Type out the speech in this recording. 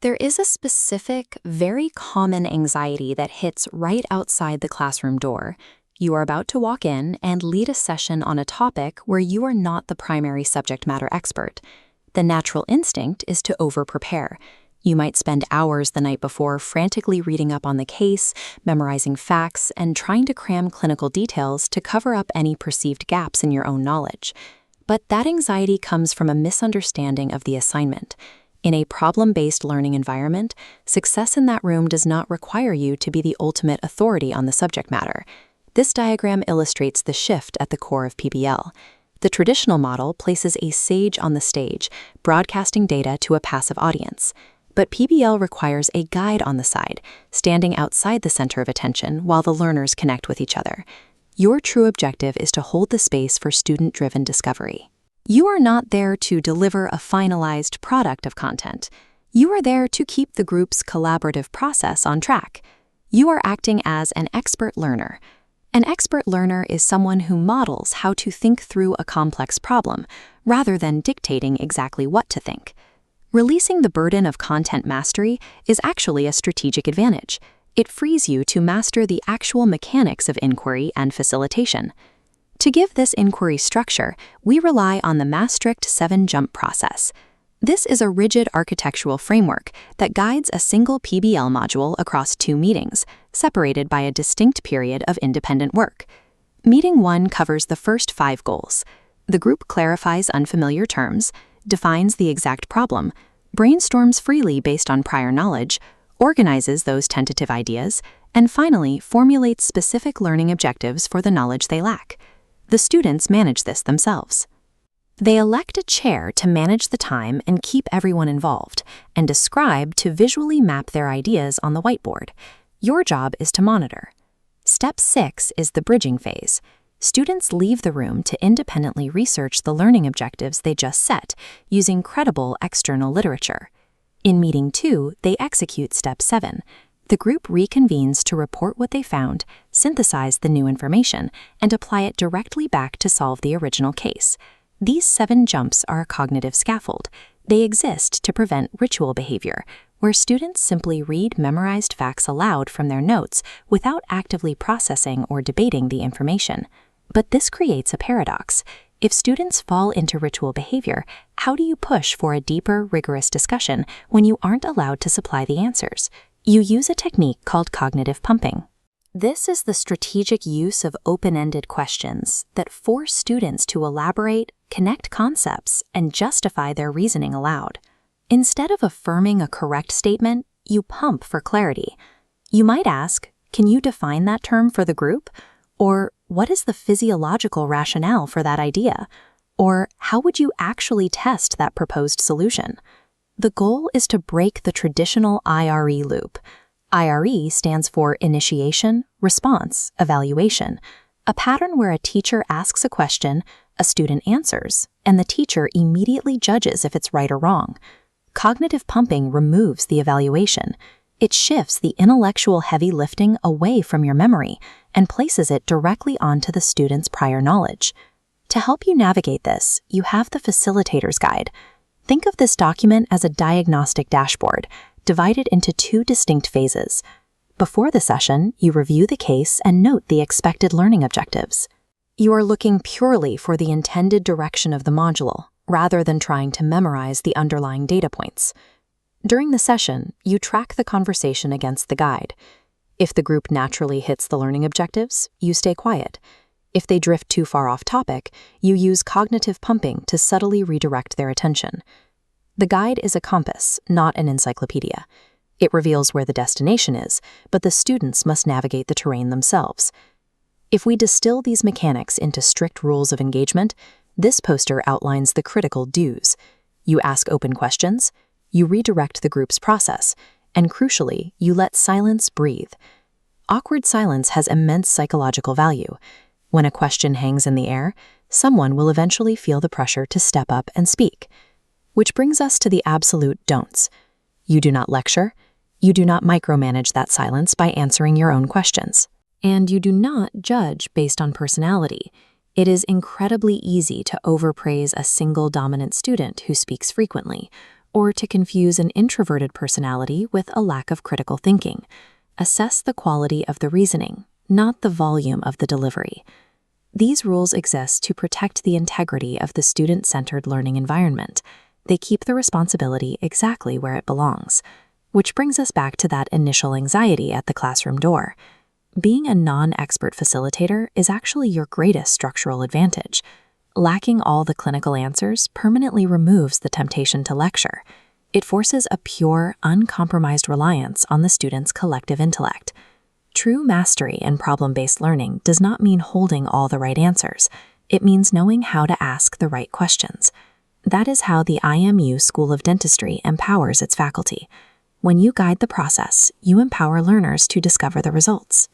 There is a specific, very common anxiety that hits right outside the classroom door. You are about to walk in and lead a session on a topic where you are not the primary subject matter expert. The natural instinct is to over-prepare. You might spend hours the night before frantically reading up on the case, memorizing facts, and trying to cram clinical details to cover up any perceived gaps in your own knowledge. But that anxiety comes from a misunderstanding of the assignment. In a problem-based learning environment, success in that room does not require you to be the ultimate authority on the subject matter. This diagram illustrates the shift at the core of PBL. The traditional model places a sage on the stage, broadcasting data to a passive audience. But PBL requires a guide on the side, standing outside the center of attention while the learners connect with each other. Your true objective is to hold the space for student-driven discovery. You are not there to deliver a finalized product of content. You are there to keep the group's collaborative process on track. You are acting as an expert learner. An expert learner is someone who models how to think through a complex problem, rather than dictating exactly what to think. Releasing the burden of content mastery is actually a strategic advantage. It frees you to master the actual mechanics of inquiry and facilitation. To give this inquiry structure, we rely on the Maastricht 7-jump process. This is a rigid architectural framework that guides a single PBL module across 2 meetings, separated by a distinct period of independent work. Meeting 1 covers the first 5 goals. The group clarifies unfamiliar terms, defines the exact problem, brainstorms freely based on prior knowledge, organizes those tentative ideas, and finally formulates specific learning objectives for the knowledge they lack. The students manage this themselves. They elect a chair to manage the time and keep everyone involved, and a scribe to visually map their ideas on the whiteboard. Your job is to monitor. Step 6 is the bridging phase. Students leave the room to independently research the learning objectives they just set, using credible external literature. In meeting 2, they execute step 7. The group reconvenes to report what they found, synthesize the new information, and apply it directly back to solve the original case. These 7 jumps are a cognitive scaffold. They exist to prevent ritual behavior, where students simply read memorized facts aloud from their notes without actively processing or debating the information. But this creates a paradox. If students fall into ritual behavior, how do you push for a deeper, rigorous discussion when you aren't allowed to supply the answers? You use a technique called cognitive pumping. This is the strategic use of open-ended questions that force students to elaborate, connect concepts, and justify their reasoning aloud. Instead of affirming a correct statement, you pump for clarity. You might ask, "Can you define that term for the group?" Or, "What is the physiological rationale for that idea?" Or, "How would you actually test that proposed solution?" The goal is to break the traditional IRE loop. IRE stands for initiation, response, evaluation, a pattern where a teacher asks a question, a student answers, and the teacher immediately judges if it's right or wrong. Cognitive pumping removes the evaluation. It shifts the intellectual heavy lifting away from your memory and places it directly onto the student's prior knowledge. To help you navigate this, you have the Facilitator's Guide. Think of this document as a diagnostic dashboard, divided into 2 distinct phases. Before the session, you review the case and note the expected learning objectives. You are looking purely for the intended direction of the module, rather than trying to memorize the underlying data points. During the session, you track the conversation against the guide. If the group naturally hits the learning objectives, you stay quiet. If they drift too far off topic, you use cognitive pumping to subtly redirect their attention. The guide is a compass, not an encyclopedia. It reveals where the destination is, but the students must navigate the terrain themselves. If we distill these mechanics into strict rules of engagement, this poster outlines the critical do's. You ask open questions, you redirect the group's process, and crucially, you let silence breathe. Awkward silence has immense psychological value. When a question hangs in the air, someone will eventually feel the pressure to step up and speak. Which brings us to the absolute don'ts. You do not lecture. You do not micromanage that silence by answering your own questions. And you do not judge based on personality. It is incredibly easy to overpraise a single dominant student who speaks frequently, or to confuse an introverted personality with a lack of critical thinking. Assess the quality of the reasoning, not the volume of the delivery. These rules exist to protect the integrity of the student-centered learning environment. They keep the responsibility exactly where it belongs. Which brings us back to that initial anxiety at the classroom door. Being a non-expert facilitator is actually your greatest structural advantage. Lacking all the clinical answers permanently removes the temptation to lecture. It forces a pure, uncompromised reliance on the student's collective intellect. True mastery in problem-based learning does not mean holding all the right answers. It means knowing how to ask the right questions. That is how the IMU School of Dentistry empowers its faculty. When you guide the process, you empower learners to discover the results.